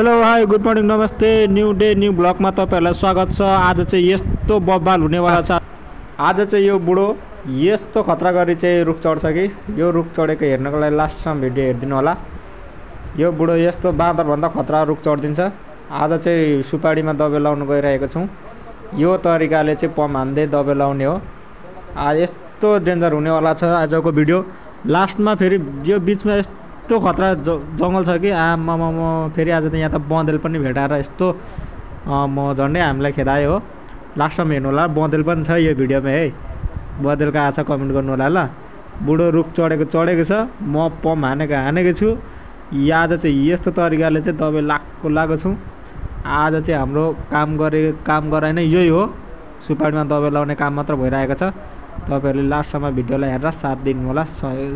Hello hi good morning नमस्ते new day new ब्लगमा तपाईँहरूलाई स्वागत छ। आज चाहिँ यस्तो बब्बाल हुनेवाला छ। आज चाहिँ यो बुढो यस्तो खतरा गरी चाहिँ रुख चढ्छ कि यो रुख चढेको हेर्नको लागि लास्टसम्म भिडियो हेरिदिनु होला। यो बुढो यस्तो बाँदरभन्दा खतरा रुख चढिदिन्छ। आज चाहिँ सुपारीमा दबाई लाउनु गइरहेको छौँ। यो तरिकाले चाहिँ पम्प हान्दै दबाई लाउने हो। आज यस्तो डेन्जर हुनेवाला छ आजको भिडियो। लास्टमा फेरि यो बिचमा यस्तो खतरा जङ्गल छ कि आमामा फेरि आज त यहाँ त बँदेल पनि भेटाएर यस्तो म झन्डै हामीलाई खेदायो हो। लास्टमा हेर्नु होला, बँदेल पनि छ यो भिडियोमा है। बँदेल कहाँ छ कमेन्ट गर्नु होला ल। बुढो रुख चढेको छ, म पम्प हानेको छु। आज चाहिँ यस्तो तरिकाले चाहिँ दबाई लगाएको छु। आज चाहिँ हाम्रो काम गराइ नै यही हो। सुपारीमा दबाई लाउने काम मात्र भइरहेको छ। तपाईँहरूले लास्टसम्म भिडियोलाई हेरेर साथ दिनु होला,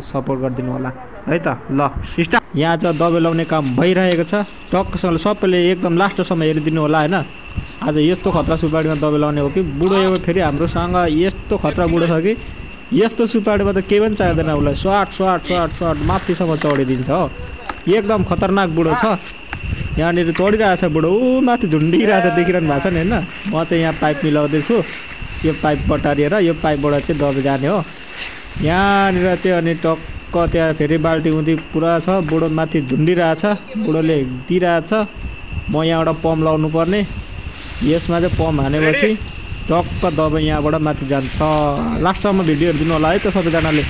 सपोर्ट गरिदिनु होला है त। ल सिस्टर, यहाँ चाहिँ दबाई लाउने काम भइरहेको छ। टक्कसँग सबैले एकदम लास्टसम्म हेरिदिनु होला होइन। आज यस्तो खतरा सुपारीमा दबाई लाउने हो कि बुढो यो फेरि हाम्रोसँग यस्तो खतरा बुढो छ कि यस्तो सुपारीमा त केही पनि चाहिँदैन उसलाई। स्वाट माथिसम्म चढिदिन्छ हो। एकदम खतरनाक बुढो छ। यहाँनिर चढिरहेछ बुढो, ऊ माथि झुन्डिरहेछ, देखिरहनु भएको छ नि होइन। म चाहिँ यहाँ पाइप मिलाउँदैछु। यो पाइप बटारिएर यो पाइपबाट चाहिँ दबाई जाने हो। यहाँनिर चाहिँ अनि टक्क त्यहाँ फेरि बाल्टी उधी पुरा छ। बुढो माथि झुन्डिरहेछ, बुढोले दिइरहेछ। म यहाँबाट पम्प लाउनु पर्ने। यसमा चाहिँ पम्प हानेपछि टक्क दबाई यहाँबाट माथि जान्छ। लास्टसम्म भिडियो हेरिदिनु होला है त सबैजनाले।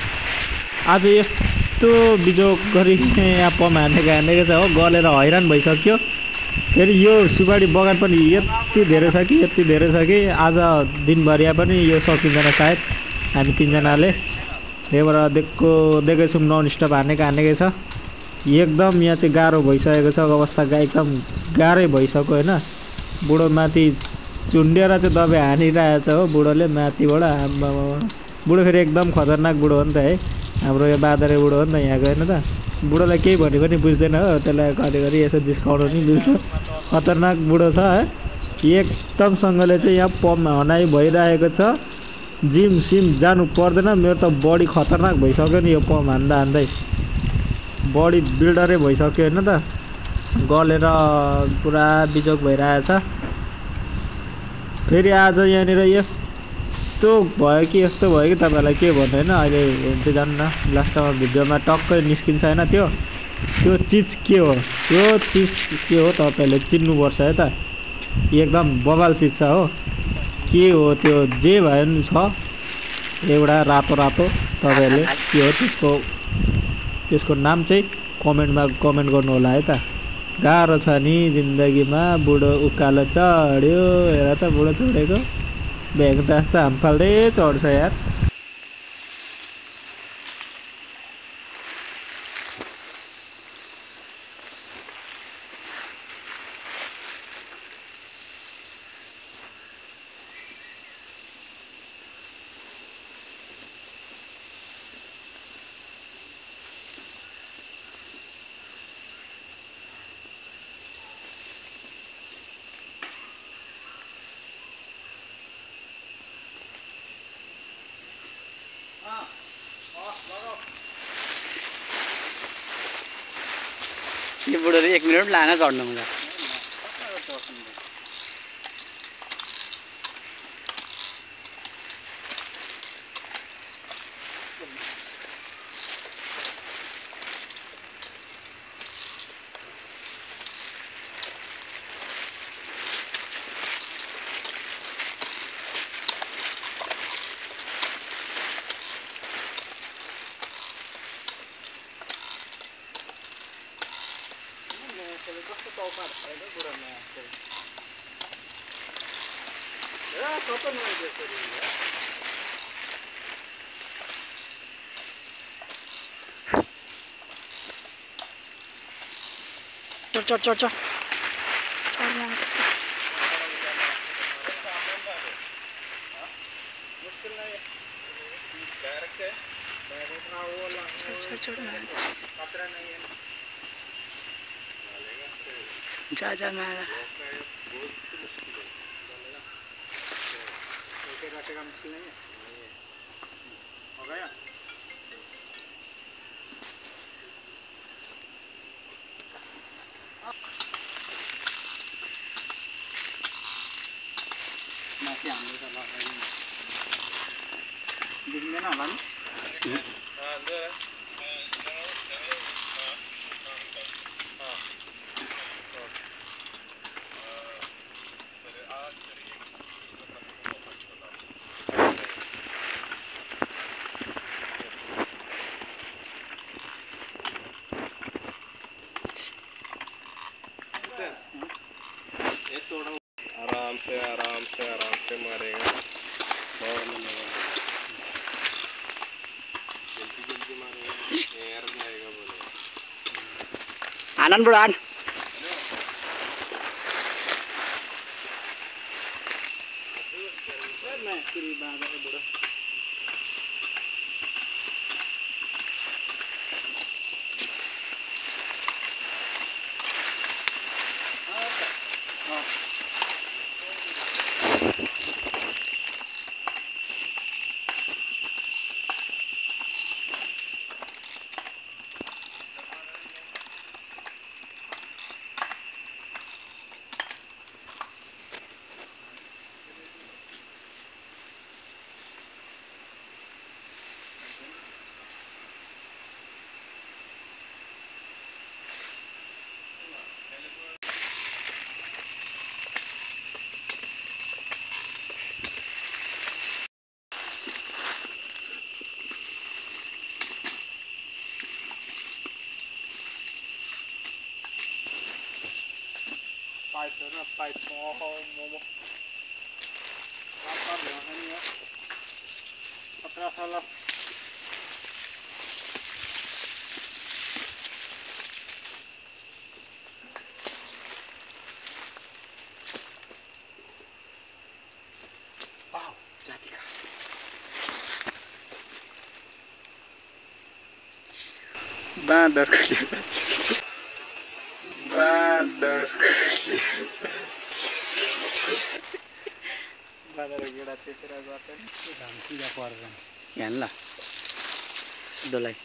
आज यस्तो बिजोग गरी यहाँ पम्प हानेको छ हो, गलेर हैरान भइसक्यो। फेरि यो सुपारी बगान पनि यति धेरै छ कि आज दिनभरिया पनि यो सकिँदैन सायद। हामी तिनजनाले त्यहीबाट देखेछौँ नन स्टप हानेकै छ। एकदम यहाँ चाहिँ गाह्रो भइसकेको छ अवस्था, एकदम गाह्रै भइसक्यो होइन। बुढो माथि चुन्डिएर चाहिँ दबाई हानिरहेछ हो बुढोले माथिबाट। बुढो फेरि एकदम खतरनाक बुढो हो नि त है। हाम्रो यो बाँदरे बुढो हो नि त यहाँको होइन त। बुढोलाई केही भने पनि बुझ्दैन हो, त्यसलाई घरिघरि यसो जिस्काउनु नि मिल्छ। खतरनाक बुढो छ है। एकदमसँगले चाहिँ यहाँ पम्प हनाइ भइरहेको छ। जिम सिम जानु पर्दैन। मेरो त बडी खतरनाक भइसक्यो नि यो पम्प हान्दै। बडी बिल्डरै भइसक्यो होइन त। गलेर पुरा बिजोग भइरहेछ। फेरि आज यहाँनिर यस्तो भयो कि तपाईँहरूलाई के भन्नु होइन। अहिले हुन्छ जान्न, लास्टमा भिडियोमा टक्कै निस्किन्छ होइन। त्यो चिज के हो, तपाईँहरूले चिन्नुपर्छ है त। एकदम बवाल चिज छ हो। के हो त्यो, जे भए पनि छ एउटा रातो तपाईँहरूले के हो त्यसको नाम चाहिँ कमेन्ट गर्नु होला है त। गाह्रो छ नि जिन्दगीमा। बुढो उकालो चढ्यो, हेर त बुढो चढेको भ्याङ त जस्तो हाम फाल्दै चढ्छ यार। ये बुढोले 1 मिनट लान चढ्नु मलाई। चल जा मारा हो गया। माथि हाम्रो त लगाइदिनु देखिँदैन होला नि आराम से मारेगा जल्दी मारेगा एयर जाएगा बोले आनंद बुढ़ान पाइप मोमो खतरा साला जाति का बाँदर गेडा तेसेर गएको घाम सिधा परेर यहाँ ल सिधोलाई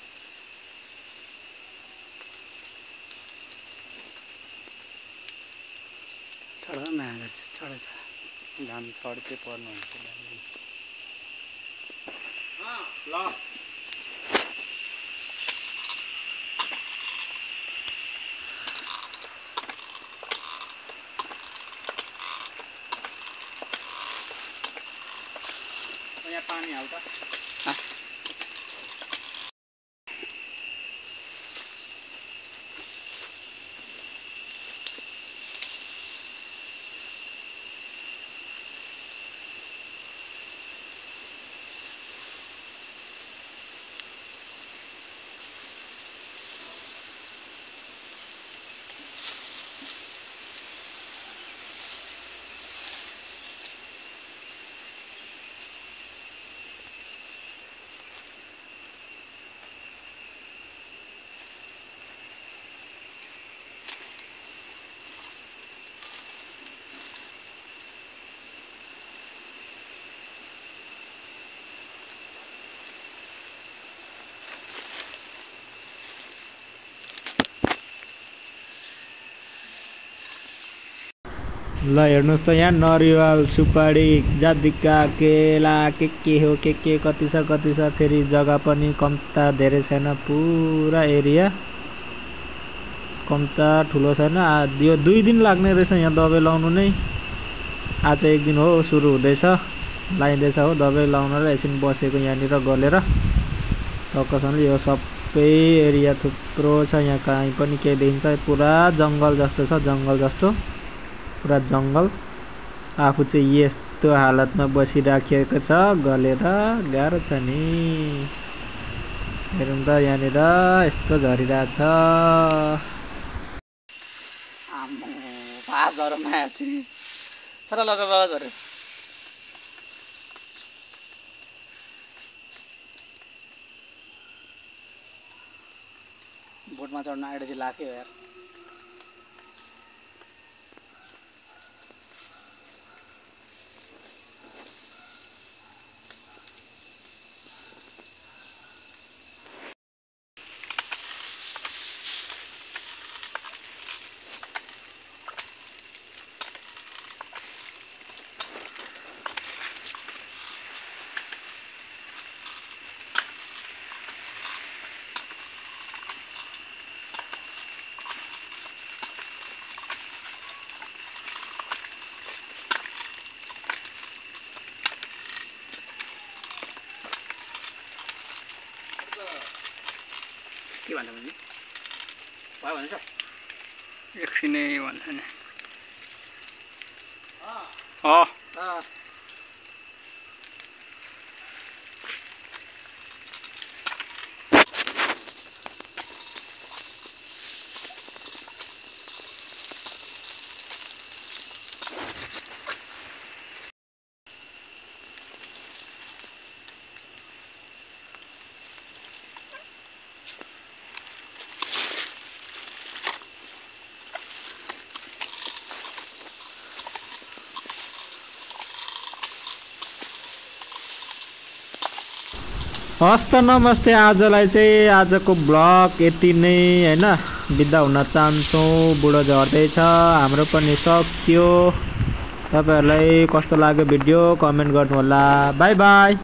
चढ न आदर्श चढ घाम छड्के पर्नु हुन्छ ल यहाँ पानी हाल्छ ल हेर्नुहोस् त यहाँ नरिवल सुपारी जादिका केला के हो के कति छ फेरि जग्गा पनि कम्ता धेरै छैन पुरा एरिया कम्ता ठुलो छैन यो 2 दिन लाग्ने रहेछ यहाँ दबाई लाउनु नै आज एक दिन हो सुरु हुँदैछ लाइँदैछ हो दबाई लाउन र एकछिन बसेको यहाँनिर गलेर टक्कसँगले यो सबै एरिया थुप्रो छ यहाँ कहीँ पनि के देखिन्छ पुरा जङ्गल जस्तो छ जङ्गल जस्तो पुरा जङ्गल आफू चाहिँ यस्तो हालतमा बसिराखेको छ गलेर गाह्रो छ नि हेरौँ त यहाँनिर यस्तो झरिरहेछ आम्मो पास झर माया चाहिँ छोरा लगा झरे बोटमा चढ्न आएर चाहिँ लाग्यो यार के भन्छ भने भयो भन्छ एकछिनै भन्छ नि हस् त नमस्ते। आजलाई चाहिँ आजको ब्लग यति नै हैन, बिदा हुन चाहन्छौँ। बुढो झर्दैछ, हाम्रो पनि सकियो। तपाईहरुलाई कस्तो लाग्यो भिडियो कमेन्ट गर्नु होला। Bye bye.